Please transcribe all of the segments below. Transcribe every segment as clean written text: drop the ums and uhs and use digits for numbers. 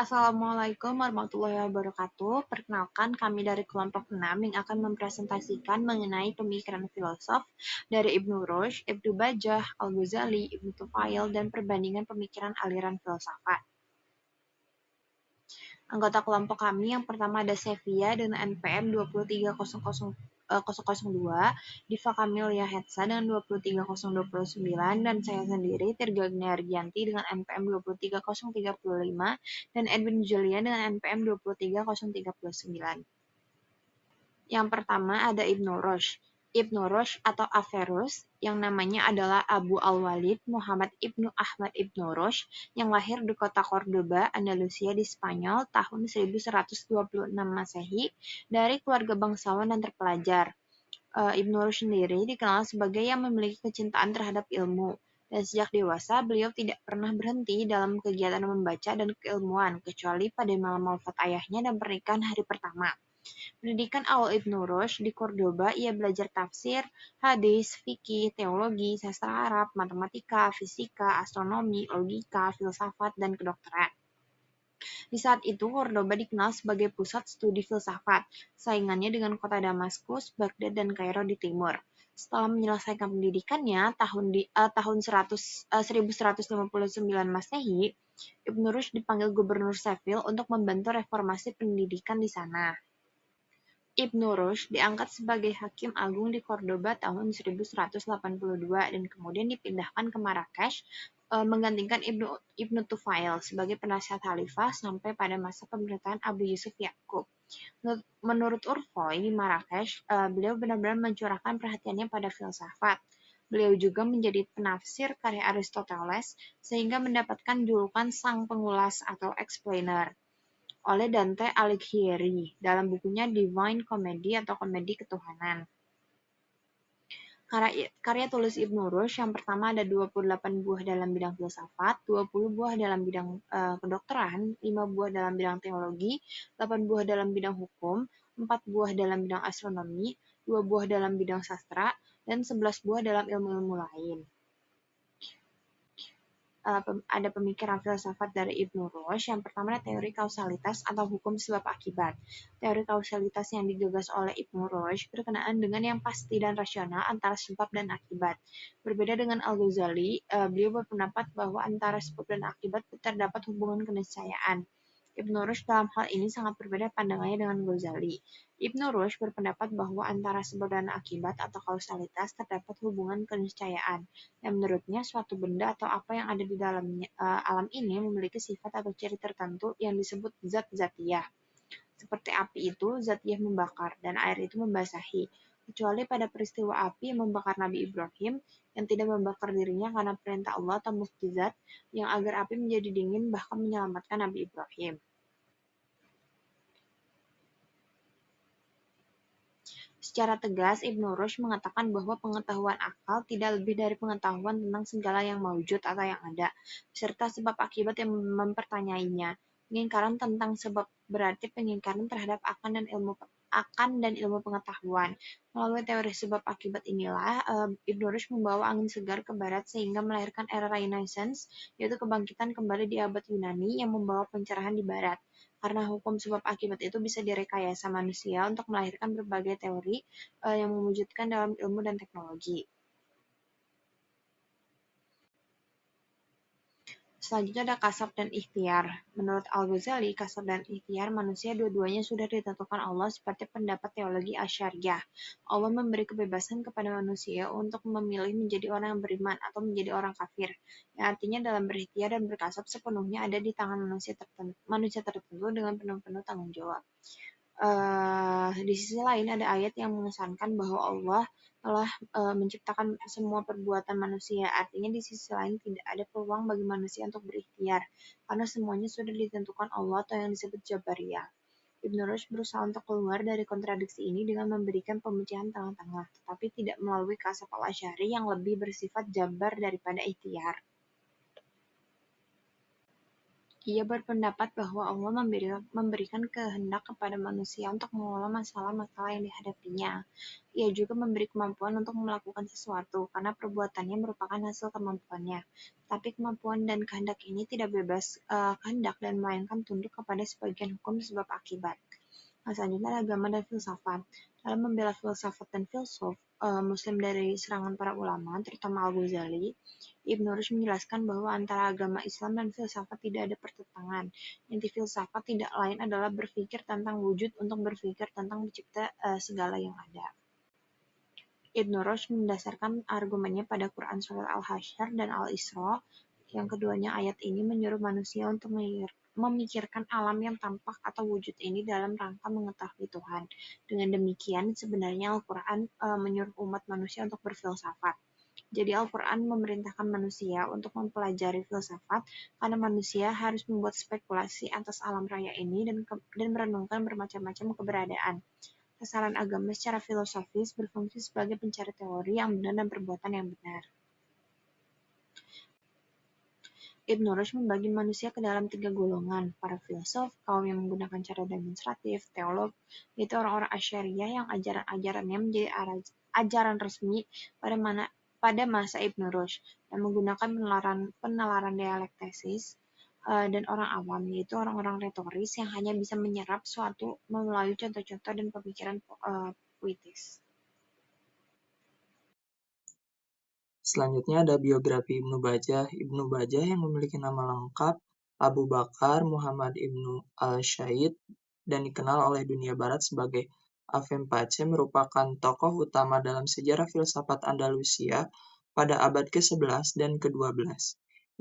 Assalamualaikum warahmatullahi wabarakatuh. Perkenalkan, kami dari kelompok 6 yang akan mempresentasikan mengenai pemikiran filosof dari Ibnu Rushd, Ibnu Bajjah, Al-Ghazali, Ibnu Tufail, dan perbandingan pemikiran aliran filsafat. Anggota kelompok kami yang pertama ada Sevia dengan NPM 23002, Diva Kamilia Hetsa dengan 23029, dan saya sendiri Tirga Gnargianti dengan NPM 23035, dan Edwin Julian dengan NPM 23039. Yang pertama ada Ibnu Rushd. Ibnu Rushd atau Averroes, yang namanya adalah Abu Al-Walid Muhammad Ibnu Ahmad Ibnu Rushd, yang lahir di kota Cordoba, Andalusia di Spanyol tahun 1126 Masehi, dari keluarga bangsawan dan terpelajar. Ibnu Rushd sendiri dikenal sebagai yang memiliki kecintaan terhadap ilmu, dan sejak dewasa beliau tidak pernah berhenti dalam kegiatan membaca dan keilmuan, kecuali pada malam wafat ayahnya dan pernikahan hari pertama. Pendidikan awal Ibnu Rushd di Cordoba, ia belajar tafsir, hadis, fikih, teologi, sastra Arab, matematika, fisika, astronomi, logika, filsafat, dan kedokteran. Di saat itu, Cordoba dikenal sebagai pusat studi filsafat, saingannya dengan kota Damaskus, Baghdad, dan Kairo di timur. Setelah menyelesaikan pendidikannya tahun 1159 Masehi, Ibnu Rushd dipanggil Gubernur Seville untuk membantu reformasi pendidikan di sana. Ibnu Rushd diangkat sebagai Hakim Agung di Cordoba tahun 1182 dan kemudian dipindahkan ke Marrakesh menggantikan Ibnu Tufail sebagai penasihat khalifah sampai pada masa pemerintahan Abu Yusuf Yaqub. Menurut Urfoy di Marrakesh, beliau benar-benar mencurahkan perhatiannya pada filsafat. Beliau juga menjadi penafsir karya Aristoteles sehingga mendapatkan julukan Sang Pengulas atau Explainer oleh Dante Alighieri dalam bukunya Divine Comedy atau Komedi Ketuhanan. Karya tulis Ibnu Rushd yang pertama ada 28 buah dalam bidang filsafat, 20 buah dalam bidang kedokteran, 5 buah dalam bidang teologi, 8 buah dalam bidang hukum, 4 buah dalam bidang astronomi, 2 buah dalam bidang sastra, dan 11 buah dalam ilmu-ilmu lain. Ada pemikiran filsafat dari Ibnu Rushd. Yang pertama adalah teori kausalitas atau hukum sebab akibat. Teori kausalitas yang digagas oleh Ibnu Rushd berkenaan dengan yang pasti dan rasional antara sebab dan akibat. Berbeda dengan Al-Ghazali, beliau berpendapat bahwa antara sebab dan akibat terdapat hubungan keniscayaan. Ibnu Rushd dalam hal ini sangat berbeda pandangannya dengan Ghazali. Ibnu Rushd berpendapat bahwa antara sebab dan akibat atau kausalitas terdapat hubungan keniscayaan, yang menurutnya suatu benda atau apa yang ada di dalamnya alam ini memiliki sifat atau ciri tertentu yang disebut zat zatiyah. Seperti api itu, zatiyah membakar dan air itu membasahi, kecuali pada peristiwa api yang membakar Nabi Ibrahim yang tidak membakar dirinya karena perintah Allah atau mukjizat yang agar api menjadi dingin bahkan menyelamatkan Nabi Ibrahim. Secara tegas, Ibnu Rushd mengatakan bahwa pengetahuan akal tidak lebih dari pengetahuan tentang segala yang maujud atau yang ada, serta sebab akibat yang mempertanyainya. Pengingkaran tentang sebab berarti pengingkaran terhadap akan dan ilmu pengetahuan. Melalui teori sebab akibat inilah, Ibnu Rushd membawa angin segar ke barat sehingga melahirkan era Renaissance, yaitu kebangkitan kembali di abad Yunani yang membawa pencerahan di barat. Karena hukum sebab akibat itu bisa direkayasa manusia untuk melahirkan berbagai teori yang mewujudkan dalam ilmu dan teknologi. Selanjutnya ada kasab dan ikhtiar. Menurut Al-Ghazali, kasab dan ikhtiar manusia dua-duanya sudah ditentukan Allah seperti pendapat teologi Asy'ariyah. Allah memberi kebebasan kepada manusia untuk memilih menjadi orang yang beriman atau menjadi orang kafir. Yang artinya dalam berikhtiar dan berkasab sepenuhnya ada di tangan manusia tertentu dengan penuh-penuh tanggung jawab. Di sisi lain ada ayat yang mengesankan bahwa Allah telah menciptakan semua perbuatan manusia. Artinya di sisi lain tidak ada peluang bagi manusia untuk berikhtiar, karena semuanya sudah ditentukan Allah atau yang disebut Jabariyah. Ibnu Rushd berusaha untuk keluar dari kontradiksi ini dengan memberikan pemecahan tengah-tengah, tetapi tidak melalui kasab al-Asy'ari yang lebih bersifat jabar daripada ikhtiar. Ia berpendapat bahwa Allah memberikan kehendak kepada manusia untuk mengelola masalah-masalah yang dihadapinya. Ia juga memberi kemampuan untuk melakukan sesuatu, karena perbuatannya merupakan hasil kemampuannya. Tapi kemampuan dan kehendak ini tidak bebas kehendak dan melainkan tunduk kepada sebagian hukum sebab akibat. Nah, selanjutnya ada agama dan filsafat. Dalam membela filsafat dan filsuf Muslim dari serangan para ulama, terutama Al-Ghazali, Ibn Rushd menjelaskan bahwa antara agama Islam dan filsafat tidak ada pertentangan. Inti filsafat tidak lain adalah berpikir tentang wujud untuk berpikir tentang mencipta segala yang ada. Ibn Rushd mendasarkan argumennya pada Quran Surat Al-Hasyr dan Al-Isra. Yang keduanya ayat ini menyuruh manusia untuk memikirkan alam yang tampak atau wujud ini dalam rangka mengetahui Tuhan. Dengan demikian, sebenarnya Al-Quran menyuruh umat manusia untuk berfilsafat. Jadi Al-Quran memerintahkan manusia untuk mempelajari filsafat karena manusia harus membuat spekulasi atas alam raya ini dan merenungkan bermacam-macam keberadaan. Sasaran agama secara filosofis berfungsi sebagai pencari teori yang benar dan perbuatan yang benar. Ibn Rushd membagi manusia ke dalam 3 golongan, para filsuf, kaum yang menggunakan cara demonstratif, teolog, yaitu orang-orang Asy'ariyah yang ajaran-ajarannya menjadi ajaran resmi pada masa Ibn Rushd, dan menggunakan penalaran dialektesis, dan orang awam, yaitu orang-orang retoris yang hanya bisa menyerap suatu melalui contoh-contoh dan pemikiran puitis. Selanjutnya ada biografi Ibnu Bajjah. Ibnu Bajjah yang memiliki nama lengkap Abu Bakar Muhammad Ibnu al-Syaid dan dikenal oleh dunia barat sebagai Avem Pace merupakan tokoh utama dalam sejarah filsafat Andalusia pada abad ke-11 dan ke-12.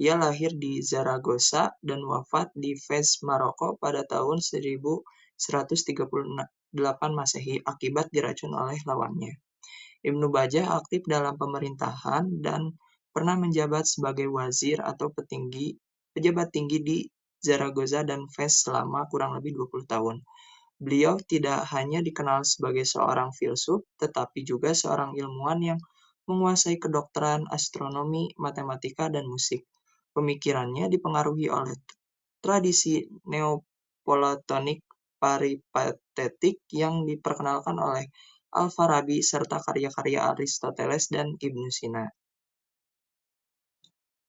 Ia lahir di Zaragoza dan wafat di Fez, Maroko pada tahun 1138 Masehi akibat diracun oleh lawannya. Ibnu Bajjah aktif dalam pemerintahan dan pernah menjabat sebagai wazir atau pejabat tinggi di Zaragoza dan Fez selama kurang lebih 20 tahun. Beliau tidak hanya dikenal sebagai seorang filsuf, tetapi juga seorang ilmuwan yang menguasai kedokteran, astronomi, matematika, dan musik. Pemikirannya dipengaruhi oleh tradisi neoplatonik peripatetik yang diperkenalkan oleh Al-Farabi serta karya-karya Aristoteles dan Ibnu Sina.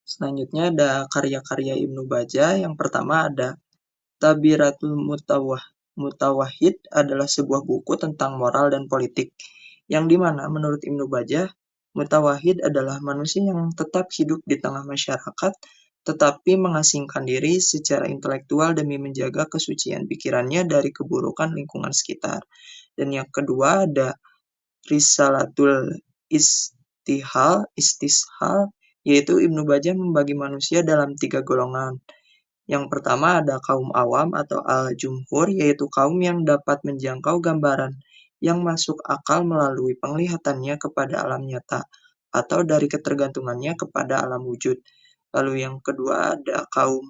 Selanjutnya ada karya-karya Ibnu Bajjah. Yang pertama ada Tabiratul Mutawahhid adalah sebuah buku tentang moral dan politik, yang dimana menurut Ibnu Bajjah, mutawahhid adalah manusia yang tetap hidup di tengah masyarakat, tetapi mengasingkan diri secara intelektual demi menjaga kesucian pikirannya dari keburukan lingkungan sekitar. Dan yang kedua ada Risalatul Istishal, yaitu Ibnu Bajjah membagi manusia dalam 3 golongan. Yang pertama ada kaum awam atau al-jumhur, yaitu kaum yang dapat menjangkau gambaran yang masuk akal melalui penglihatannya kepada alam nyata atau dari ketergantungannya kepada alam wujud. Lalu yang kedua ada kaum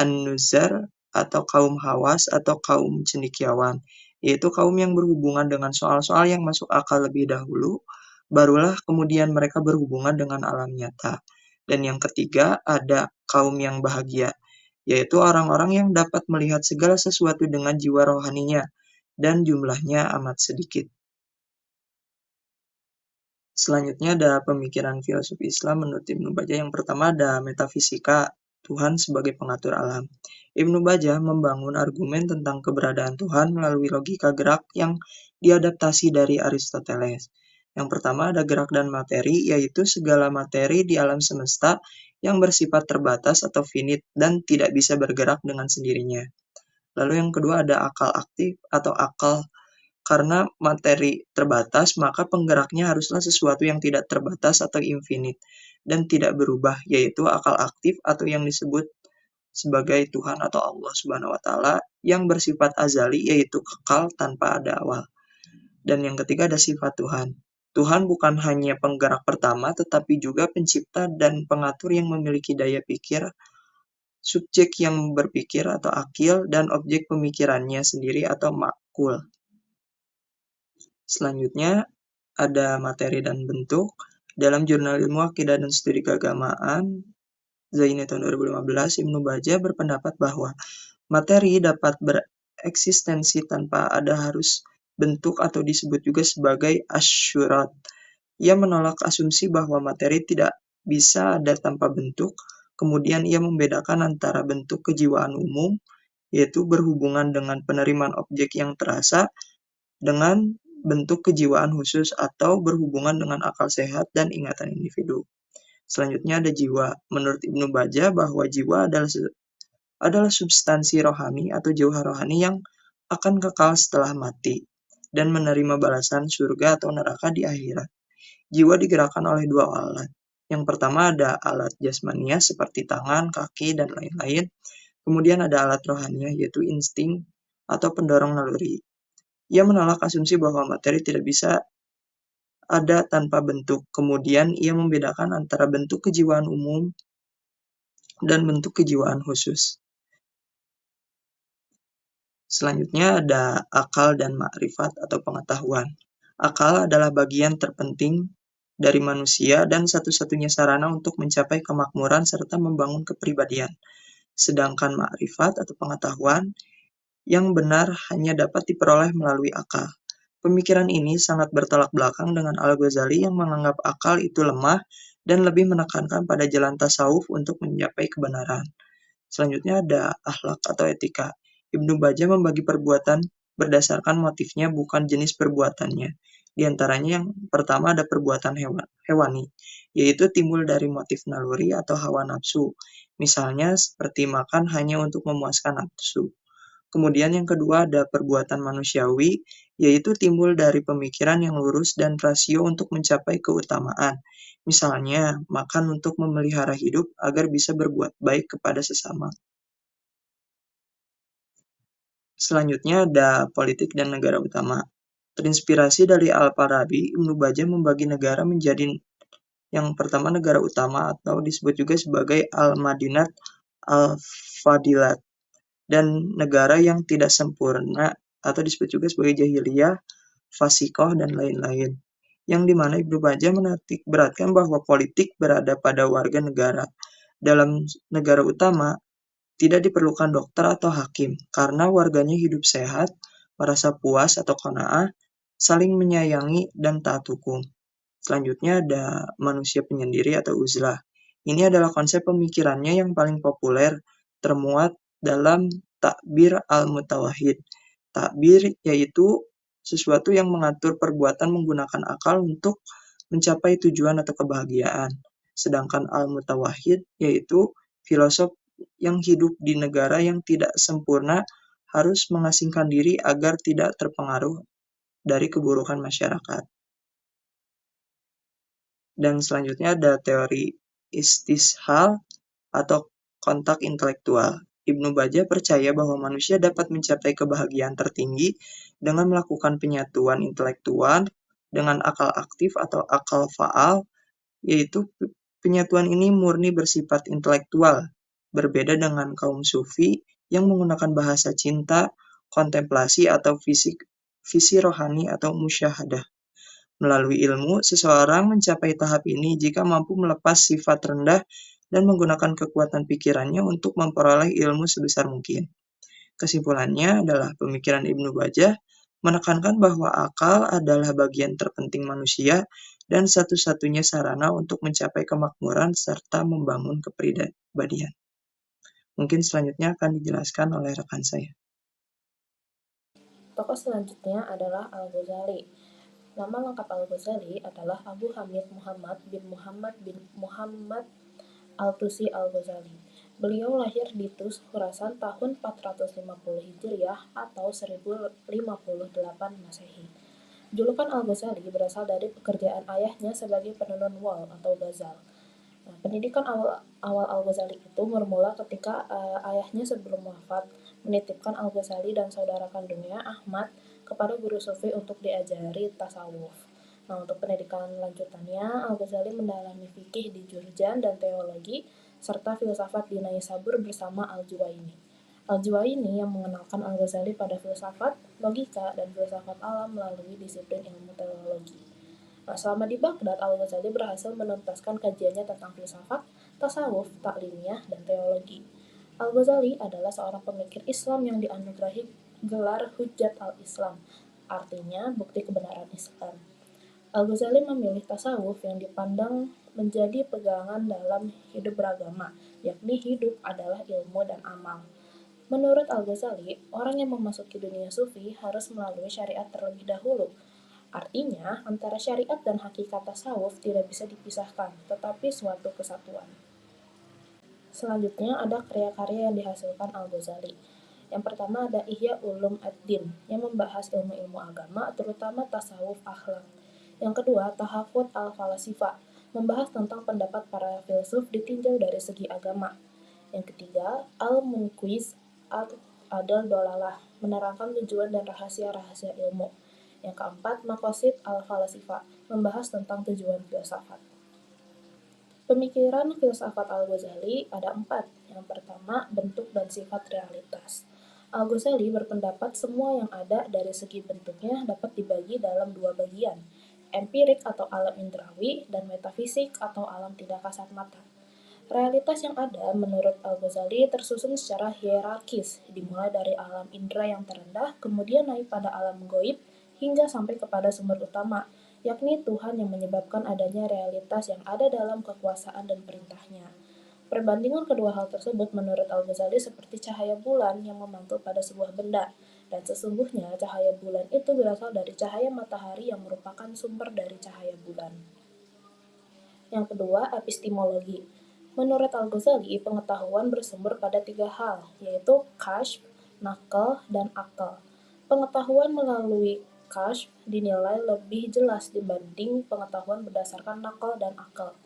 an-nuzar atau kaum hawas atau kaum cendekiawan, yaitu kaum yang berhubungan dengan soal-soal yang masuk akal lebih dahulu, barulah kemudian mereka berhubungan dengan alam nyata. Dan yang ketiga ada kaum yang bahagia, yaitu orang-orang yang dapat melihat segala sesuatu dengan jiwa rohaninya, dan jumlahnya amat sedikit. Selanjutnya ada pemikiran filsuf Islam menurut Ibnu Bajjah. Yang pertama ada metafisika, Tuhan sebagai pengatur alam. Ibnu Bajjah membangun argumen tentang keberadaan Tuhan melalui logika gerak yang diadaptasi dari Aristoteles. Yang pertama ada gerak dan materi, yaitu segala materi di alam semesta yang bersifat terbatas atau finite dan tidak bisa bergerak dengan sendirinya. Lalu yang kedua ada akal aktif atau akal. Karena materi terbatas, maka penggeraknya haruslah sesuatu yang tidak terbatas atau infinite dan tidak berubah, yaitu akal aktif atau yang disebut sebagai Tuhan atau Allah Subhanahu wa taala yang bersifat azali, yaitu kekal tanpa ada awal. Dan yang ketiga ada sifat Tuhan. Tuhan bukan hanya penggerak pertama, tetapi juga pencipta dan pengatur yang memiliki daya pikir, subjek yang berpikir atau akil, dan objek pemikirannya sendiri atau makul. Selanjutnya ada materi dan bentuk. Dalam jurnal ilmu akidah dan studi keagamaan, Zaini tahun 2015, Ibnu Bajjah berpendapat bahwa materi dapat bereksistensi tanpa ada harus bentuk atau disebut juga sebagai asyurat. Ia menolak asumsi bahwa materi tidak bisa ada tanpa bentuk, kemudian ia membedakan antara bentuk kejiwaan umum, yaitu berhubungan dengan penerimaan objek yang terasa, dengan bentuk kejiwaan khusus atau berhubungan dengan akal sehat dan ingatan individu. Selanjutnya ada jiwa. Menurut Ibnu Bajjah bahwa jiwa adalah substansi rohani atau jauhar rohani yang akan kekal setelah mati dan menerima balasan surga atau neraka di akhirat. Jiwa digerakkan oleh dua alat. Yang pertama ada alat jasmania seperti tangan, kaki, dan lain-lain. Kemudian ada alat rohania yaitu insting atau pendorong naluri. Ia menolak asumsi bahwa materi tidak bisa ada tanpa bentuk. Kemudian ia membedakan antara bentuk kejiwaan umum dan bentuk kejiwaan khusus. Selanjutnya ada akal dan makrifat atau pengetahuan. Akal adalah bagian terpenting dari manusia dan satu-satunya sarana untuk mencapai kemakmuran serta membangun kepribadian. Sedangkan makrifat atau pengetahuan yang benar hanya dapat diperoleh melalui akal. Pemikiran ini sangat bertolak belakang dengan Al-Ghazali yang menganggap akal itu lemah dan lebih menekankan pada jalan tasawuf untuk mencapai kebenaran. Selanjutnya ada akhlak atau etika. Ibnu Bajjah membagi perbuatan berdasarkan motifnya bukan jenis perbuatannya. Di antaranya yang pertama ada perbuatan hewani, yaitu timbul dari motif naluri atau hawa nafsu. Misalnya seperti makan hanya untuk memuaskan nafsu. Kemudian yang kedua ada perbuatan manusiawi, yaitu timbul dari pemikiran yang lurus dan rasio untuk mencapai keutamaan. Misalnya, makan untuk memelihara hidup agar bisa berbuat baik kepada sesama. Selanjutnya ada politik dan negara utama. Terinspirasi dari Al-Farabi, Ibnu Bajjah membagi negara menjadi yang pertama negara utama atau disebut juga sebagai Al-Madinat Al-Fadilat dan negara yang tidak sempurna atau disebut juga sebagai Jahiliyah, Fasikoh, dan lain-lain. Yang dimana Ibnu Bajjah menitik beratkan bahwa politik berada pada warga negara. Dalam negara utama, tidak diperlukan dokter atau hakim, karena warganya hidup sehat, merasa puas atau qanaah, saling menyayangi, dan taat hukum. Selanjutnya ada manusia penyendiri atau uzlah. Ini adalah konsep pemikirannya yang paling populer, termuat dalam Takbir al-Mutawahhid. Takbir yaitu sesuatu yang mengatur perbuatan menggunakan akal untuk mencapai tujuan atau kebahagiaan. Sedangkan al-Mutawahhid yaitu filosof yang hidup di negara yang tidak sempurna harus mengasingkan diri agar tidak terpengaruh dari keburukan masyarakat. Dan selanjutnya ada teori istishal atau kontak intelektual. Ibnu Bajjah percaya bahwa manusia dapat mencapai kebahagiaan tertinggi dengan melakukan penyatuan intelektual dengan akal aktif atau akal faal, yaitu penyatuan ini murni bersifat intelektual, berbeda dengan kaum sufi yang menggunakan bahasa cinta, kontemplasi atau visi rohani atau musyahadah. Melalui ilmu, seseorang mencapai tahap ini jika mampu melepas sifat rendah dan menggunakan kekuatan pikirannya untuk memperoleh ilmu sebesar mungkin. Kesimpulannya adalah pemikiran Ibnu Bajjah menekankan bahwa akal adalah bagian terpenting manusia dan satu-satunya sarana untuk mencapai kemakmuran serta membangun kepribadian. Mungkin selanjutnya akan dijelaskan oleh rekan saya. Tokoh selanjutnya adalah Al-Ghazali. Nama lengkap Al-Ghazali adalah Abu Hamid Muhammad bin Muhammad Al-Tusi Al-Ghazali. Beliau lahir di Tus, Khurasan tahun 450 Hijriah atau 1058 Masehi. Julukan Al-Ghazali berasal dari pekerjaan ayahnya sebagai penenun wol atau ghazal. Nah, pendidikan awal Al-Ghazali itu bermula ketika ayahnya sebelum wafat menitipkan Al-Ghazali dan saudara kandungnya Ahmad kepada guru sufi untuk diajari tasawuf. Nah, untuk pendidikan lanjutannya, Al-Ghazali mendalami fikih di Jurjan dan teologi serta filsafat di Naisabur bersama Al-Juwaini. Al-Juwaini yang mengenalkan Al-Ghazali pada filsafat, logika, dan filsafat alam melalui disiplin ilmu teologi. Nah, selama di Baghdad, Al-Ghazali berhasil menuntaskan kajiannya tentang filsafat, tasawuf, taklimiyah, dan teologi. Al-Ghazali adalah seorang pemikir Islam yang dianugerahi gelar Hujjat al-Islam, artinya bukti kebenaran Islam. Al-Ghazali memilih tasawuf yang dipandang menjadi pegangan dalam hidup beragama, yakni hidup adalah ilmu dan amal. Menurut Al-Ghazali, orang yang memasuki dunia sufi harus melalui syariat terlebih dahulu. Artinya, antara syariat dan hakikat tasawuf tidak bisa dipisahkan, tetapi suatu kesatuan. Selanjutnya ada karya-karya yang dihasilkan Al-Ghazali. Yang pertama ada Ihya Ulum ad-Din yang membahas ilmu-ilmu agama, terutama tasawuf akhlak. Yang kedua, Tahafut al-Falasifah, membahas tentang pendapat para filsuf ditinjau dari segi agama. Yang ketiga, Al-Munqiz ad-Dalalah, menerangkan tujuan dan rahasia-rahasia ilmu. Yang keempat, Maqasid al-Falasifah, membahas tentang tujuan filsafat. Pemikiran filsafat Al-Ghazali ada 4. Yang pertama, bentuk dan sifat realitas. Al-Ghazali berpendapat semua yang ada dari segi bentuknya dapat dibagi dalam 2 bagian, empirik atau alam indrawi dan metafisik atau alam tidak kasat mata. Realitas yang ada menurut Al-Ghazali tersusun secara hierarkis, dimulai dari alam indera yang terendah, kemudian naik pada alam gaib, hingga sampai kepada sumber utama, yakni Tuhan yang menyebabkan adanya realitas yang ada dalam kekuasaan dan perintahnya. Perbandingan kedua hal tersebut menurut Al-Ghazali seperti cahaya bulan yang memantul pada sebuah benda, dan sesungguhnya cahaya bulan itu berasal dari cahaya matahari yang merupakan sumber dari cahaya bulan. Yang kedua, epistemologi. Menurut Al-Ghazali, pengetahuan bersumber pada 3 hal, yaitu kashf, nakal, dan akal. Pengetahuan melalui kashf dinilai lebih jelas dibanding pengetahuan berdasarkan nakal dan akal.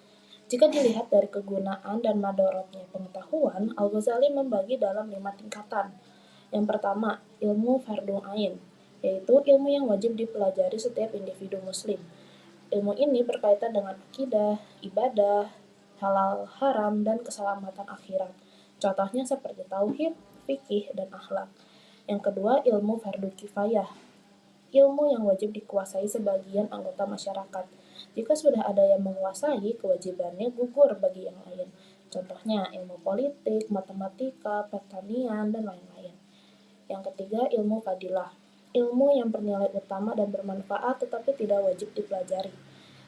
Jika dilihat dari kegunaan dan madorotnya pengetahuan, Al-Ghazali membagi dalam 5 tingkatan. Yang pertama, ilmu fardhu ain, yaitu ilmu yang wajib dipelajari setiap individu muslim. Ilmu ini berkaitan dengan akidah, ibadah, halal haram, dan keselamatan akhirat. Contohnya seperti tauhid, fikih, dan akhlak. Yang kedua, ilmu fardhu kifayah, ilmu yang wajib dikuasai sebagian anggota masyarakat. Jika sudah ada yang menguasai, kewajibannya gugur bagi yang lain. Contohnya ilmu politik, matematika, pertanian, dan lain-lain. Yang ketiga, ilmu fadilah, ilmu yang bernilai utama dan bermanfaat tetapi tidak wajib dipelajari.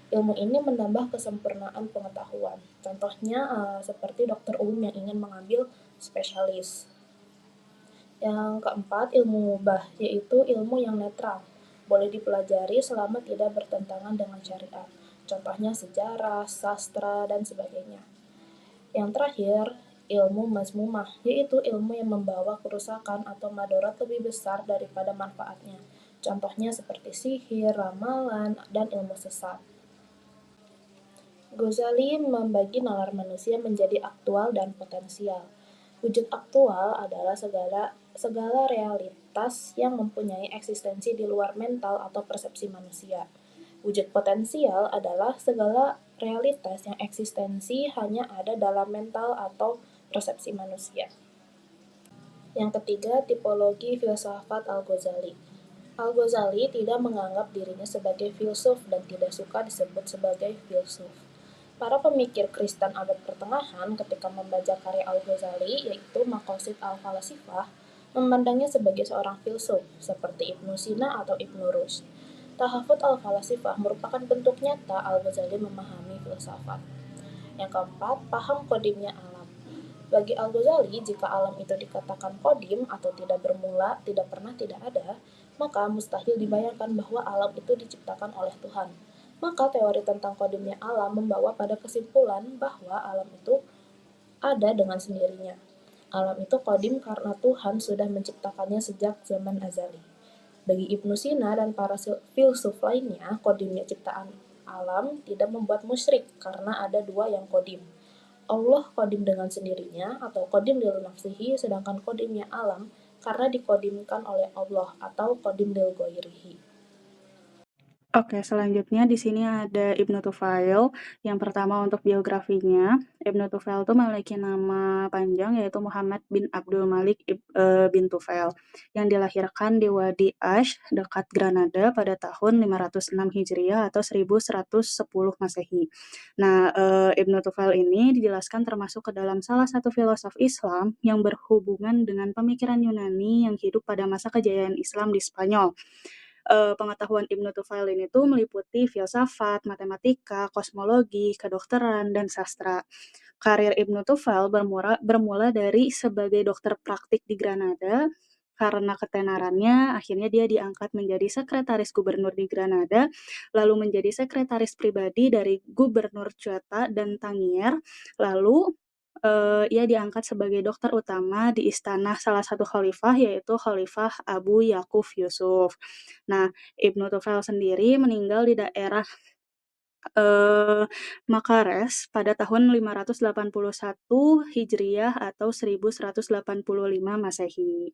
Ilmu ini menambah kesempurnaan pengetahuan. Contohnya seperti dokter umum yang ingin mengambil spesialis. Yang keempat, ilmu mubah, yaitu ilmu yang netral. Boleh dipelajari selama tidak bertentangan dengan syariat. Contohnya sejarah, sastra, dan sebagainya. Yang terakhir, ilmu mazmumah, yaitu ilmu yang membawa kerusakan atau madarat lebih besar daripada manfaatnya. Contohnya seperti sihir, ramalan, dan ilmu sesat. Ghazali membagi nalar manusia menjadi aktual dan potensial. Wujud aktual adalah segala realitas yang mempunyai eksistensi di luar mental atau persepsi manusia. Wujud potensial adalah segala realitas yang eksistensi hanya ada dalam mental atau persepsi manusia. Yang ketiga, tipologi filsafat Al-Ghazali. Al-Ghazali tidak menganggap dirinya sebagai filsuf dan tidak suka disebut sebagai filsuf. Para pemikir Kristen abad pertengahan ketika membaca karya Al-Ghazali, yaitu Maqasid al-Falasifah, memandangnya sebagai seorang filsuf, seperti Ibnu Sina atau Ibnu Rushd. Tahafut al-Falasifah merupakan bentuk nyata Al-Ghazali memahami filsafat. Yang keempat, paham kodimnya alam. Bagi Al-Ghazali, jika alam itu dikatakan kodim atau tidak bermula, tidak pernah, tidak ada, maka mustahil dibayangkan bahwa alam itu diciptakan oleh Tuhan. Maka teori tentang kodimnya alam membawa pada kesimpulan bahwa alam itu ada dengan sendirinya. Alam itu kodim karena Tuhan sudah menciptakannya sejak zaman azali. Bagi Ibnu Sina dan para filsuf lainnya, kodimnya ciptaan alam tidak membuat musyrik karena ada 2 yang kodim. Allah kodim dengan sendirinya atau kodim lil nafsihi, sedangkan kodimnya alam karena dikodimkan oleh Allah atau kodim lil ghairihi. Oke, selanjutnya di sini ada Ibnu Tufail. Yang pertama untuk biografinya, Ibnu Tufail itu memiliki nama panjang yaitu Muhammad bin Abdul Malik bin Tufail yang dilahirkan di Wadi Ash dekat Granada pada tahun 506 Hijriah atau 1110 Masehi. Nah, Ibnu Tufail ini dijelaskan termasuk ke dalam salah satu filosof Islam yang berhubungan dengan pemikiran Yunani yang hidup pada masa kejayaan Islam di Spanyol. Pengetahuan Ibnu Tufail ini tuh meliputi filsafat, matematika, kosmologi, kedokteran, dan sastra. Karir Ibnu Tufail bermula dari sebagai dokter praktik di Granada. Karena ketenarannya, akhirnya dia diangkat menjadi sekretaris gubernur di Granada, lalu menjadi sekretaris pribadi dari gubernur Ceuta dan Tangier, lalu ia diangkat sebagai dokter utama di istana salah satu khalifah, yaitu Khalifah Abu Yakuf Yusuf. Nah, Ibnu Tufail sendiri meninggal di daerah Makares pada tahun 581 Hijriah atau 1185 Masehi.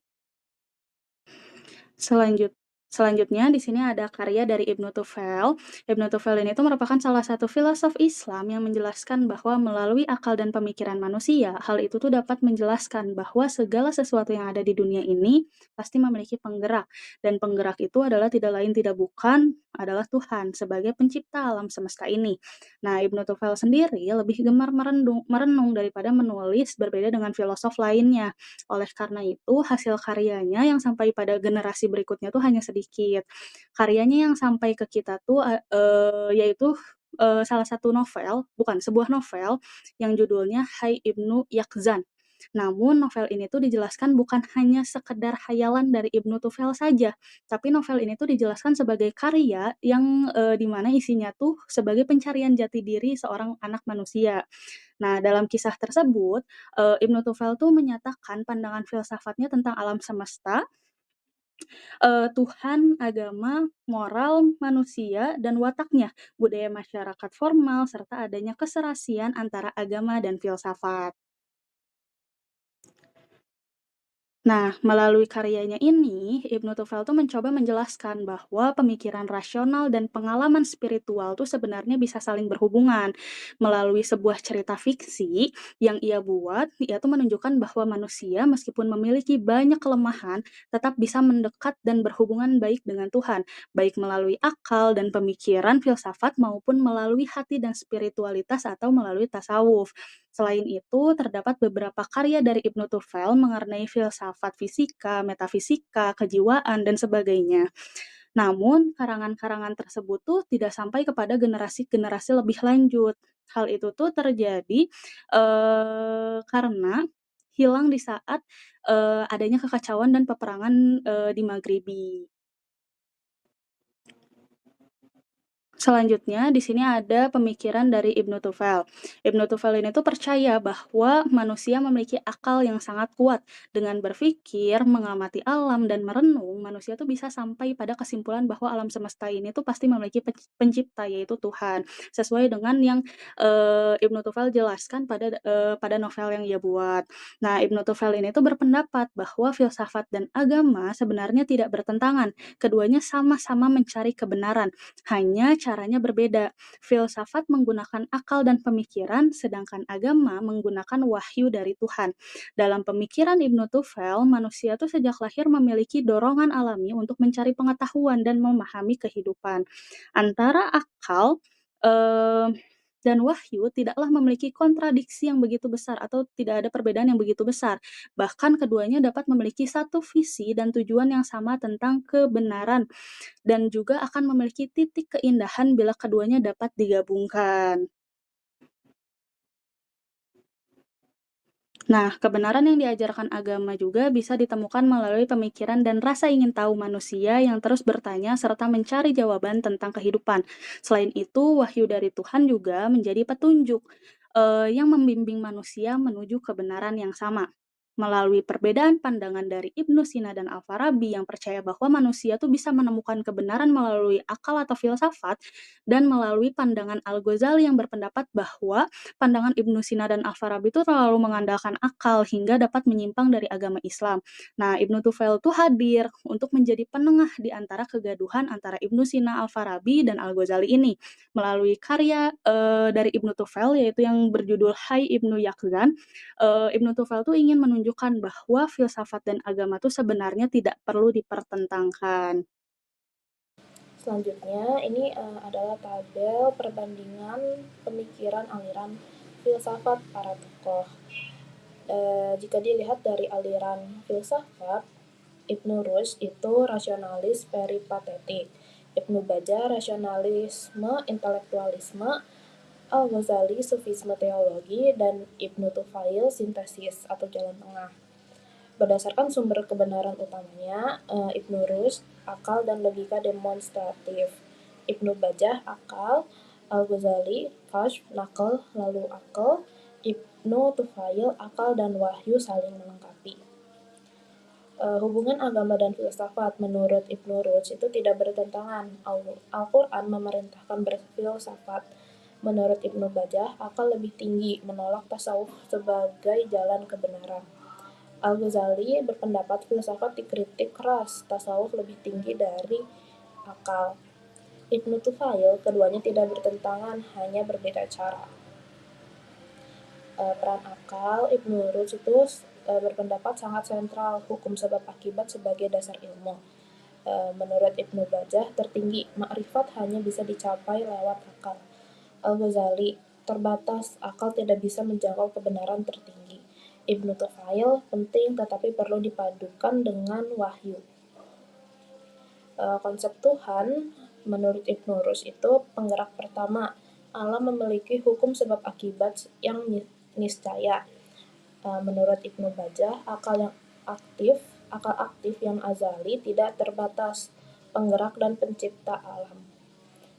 Selanjutnya di sini ada karya dari Ibnu Tufail. Ibnu Tufail ini tuh merupakan salah satu filosof Islam yang menjelaskan bahwa melalui akal dan pemikiran manusia, hal itu tuh dapat menjelaskan bahwa segala sesuatu yang ada di dunia ini pasti memiliki penggerak, dan penggerak itu adalah tidak lain tidak bukan adalah Tuhan sebagai pencipta alam semesta ini. Nah, Ibnu Tufail sendiri lebih gemar merenung daripada menulis, berbeda dengan filosof lainnya. Oleh karena itu, hasil karyanya yang sampai pada generasi berikutnya tuh hanya sedikit. Karyanya yang sampai ke kita tuh yaitu salah satu novel, bukan sebuah novel yang judulnya Hai Ibnu Yaqzan. Namun novel ini tuh dijelaskan bukan hanya sekedar hayalan dari Ibnu Tufail saja, tapi novel ini tuh dijelaskan sebagai karya yang di mana isinya tuh sebagai pencarian jati diri seorang anak manusia. Nah, dalam kisah tersebut, Ibnu Tufail tuh menyatakan pandangan filsafatnya tentang alam semesta, Tuhan, agama, moral, manusia, dan wataknya, budaya masyarakat formal, serta adanya keserasian antara agama dan filsafat. Nah, melalui karyanya ini, Ibnu Tufail tuh mencoba menjelaskan bahwa pemikiran rasional dan pengalaman spiritual tuh sebenarnya bisa saling berhubungan. Melalui sebuah cerita fiksi yang ia buat, ia tuh menunjukkan bahwa manusia meskipun memiliki banyak kelemahan, tetap bisa mendekat dan berhubungan baik dengan Tuhan, baik melalui akal dan pemikiran filsafat maupun melalui hati dan spiritualitas atau melalui tasawuf. Selain itu, terdapat beberapa karya dari Ibnu Tufail mengenai filsafat fisika, metafisika, kejiwaan, dan sebagainya. Namun, karangan-karangan tersebut tuh tidak sampai kepada generasi-generasi lebih lanjut. Hal itu tuh terjadi karena hilang di saat adanya kekacauan dan peperangan di Maghribi. Selanjutnya, di sini ada pemikiran dari Ibnu Tufail. Ibnu Tufail ini tuh percaya bahwa manusia memiliki akal yang sangat kuat. Dengan berpikir, mengamati alam, dan merenung, manusia tuh bisa sampai pada kesimpulan bahwa alam semesta ini tuh pasti memiliki pencipta, yaitu Tuhan. Sesuai dengan yang Ibnu Tufail jelaskan pada novel yang ia buat. Nah, Ibnu Tufail ini tuh berpendapat bahwa filsafat dan agama sebenarnya tidak bertentangan. Keduanya sama-sama mencari kebenaran, hanya caranya berbeda. Filsafat menggunakan akal dan pemikiran, sedangkan agama menggunakan wahyu dari Tuhan. Dalam pemikiran Ibnu Tufail, manusia tuh sejak lahir memiliki dorongan alami untuk mencari pengetahuan dan memahami kehidupan. Antara akal dan wahyu tidaklah memiliki kontradiksi yang begitu besar atau tidak ada perbedaan yang begitu besar. Bahkan keduanya dapat memiliki satu visi dan tujuan yang sama tentang kebenaran, dan juga akan memiliki titik keindahan bila keduanya dapat digabungkan. Nah, kebenaran yang diajarkan agama juga bisa ditemukan melalui pemikiran dan rasa ingin tahu manusia yang terus bertanya serta mencari jawaban tentang kehidupan. Selain itu, wahyu dari Tuhan juga menjadi petunjuk yang membimbing manusia menuju kebenaran yang sama. Melalui perbedaan pandangan dari Ibnu Sina dan Al-Farabi yang percaya bahwa manusia tuh bisa menemukan kebenaran melalui akal atau filsafat, dan melalui pandangan Al-Ghazali yang berpendapat bahwa pandangan Ibnu Sina dan Al-Farabi itu terlalu mengandalkan akal hingga dapat menyimpang dari agama Islam. Nah, Ibnu Tufail tuh hadir untuk menjadi penengah di antara kegaduhan antara Ibnu Sina, Al-Farabi, dan Al-Ghazali ini. Melalui karya dari Ibnu Tufail yaitu yang berjudul Hai Ibnu Yaqzan, Ibnu Tufail tuh ingin menunjukkan bahwa filsafat dan agama tuh sebenarnya tidak perlu dipertentangkan. Selanjutnya, ini adalah tabel perbandingan pemikiran aliran filsafat para tokoh. Jika dilihat dari aliran filsafat, Ibnu Rushd itu rasionalis peripatetik, Ibnu Bajjah rasionalisme intelektualisme, Al-Ghazali sufisme teologi, dan Ibnu Tufail sintesis atau jalan tengah. Berdasarkan sumber kebenaran utamanya, Ibnu Rushd akal dan logika demonstratif, Ibnu Bajjah akal, Al-Ghazali kashf nakal lalu akal, Ibnu Tufail akal dan wahyu saling melengkapi. Hubungan agama dan filsafat menurut Ibnu Rushd itu tidak bertentangan. Al-Quran memerintahkan berfilsafat. Menurut Ibnu Bajjah, akal lebih tinggi, menolak tasawuf sebagai jalan kebenaran. Al-Ghazali berpendapat filsafat dikritik keras, tasawuf lebih tinggi dari akal. Ibnu Tufail, keduanya tidak bertentangan, hanya berbeda cara. Peran akal, Ibnu Rushd itu berpendapat sangat sentral, hukum sebab akibat sebagai dasar ilmu. Menurut Ibnu Bajjah, tertinggi, makrifat hanya bisa dicapai lewat akal. Al-Ghazali, terbatas, akal tidak bisa menjangkau kebenaran tertinggi. Ibnu Tufail, penting tetapi perlu dipadukan dengan wahyu. Konsep Tuhan, menurut Ibnu Rushd itu penggerak pertama. Alam memiliki hukum sebab akibat yang niscaya. Menurut Ibnu Bajjah, akal aktif yang azali tidak terbatas, penggerak dan pencipta alam.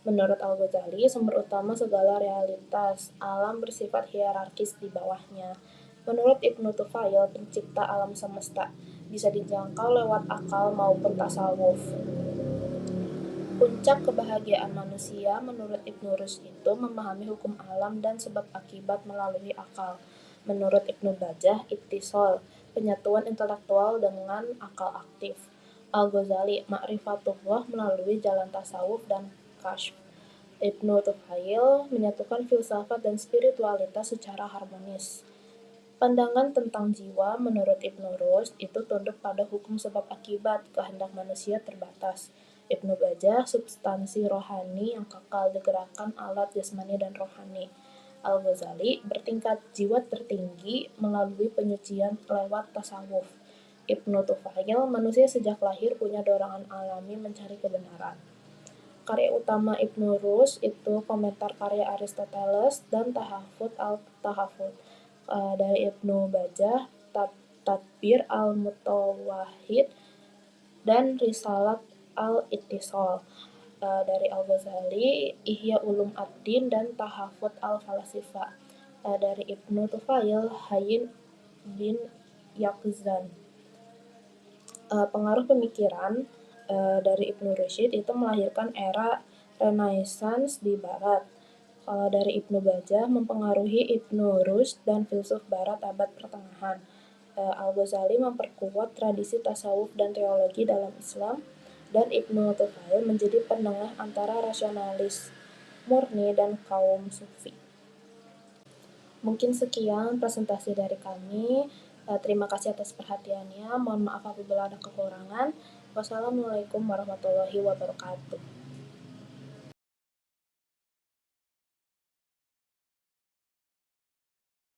Menurut Al-Ghazali, sumber utama segala realitas, alam bersifat hierarkis di bawahnya. Menurut Ibnu Tufail, pencipta alam semesta bisa dijangkau lewat akal maupun tasawuf. Puncak kebahagiaan manusia menurut Ibnu Rushd itu memahami hukum alam dan sebab akibat melalui akal. Menurut Ibnu Bajjah, ittisal, penyatuan intelektual dengan akal aktif. Al-Ghazali, ma'rifatullah melalui jalan tasawuf dan kashf. Ibnu Tufail menyatukan filsafat dan spiritualitas secara harmonis. Pandangan tentang jiwa menurut Ibnu Rushd itu tunduk pada hukum sebab akibat, kehendak manusia terbatas. Ibnu Bajjah, substansi rohani yang kekal digerakkan alat jasmani dan rohani. Al-Ghazali, bertingkat jiwa tertinggi melalui penyucian lewat tasawuf. Ibnu Tufail, manusia sejak lahir punya dorongan alami mencari kebenaran. Karya utama Ibnu Rushd itu komentar karya Aristoteles dan Tahafut al-Tahafut. Dari Ibnu Bajjah, Tadbir al-Mutawahhid, dan Risalat al-Ittisal. Dari Al-Ghazali, Ihya Ulum ad-Din dan Tahafut al-Falasifah. Dari Ibnu Tufail, Hayy bin Yaqzan. Pengaruh pemikiran dari Ibnu Rushd itu melahirkan era Renaissance di Barat. Kalau dari Ibnu Bajjah mempengaruhi Ibnu Rushd dan filsuf Barat abad pertengahan. Al-Ghazali memperkuat tradisi tasawuf dan teologi dalam Islam, dan Ibnu Tufail menjadi penengah antara rasionalis murni dan kaum sufi. Mungkin sekian presentasi dari kami. Terima kasih atas perhatiannya. Mohon maaf apabila ada kekurangan. Wassalamualaikum warahmatullahi wabarakatuh.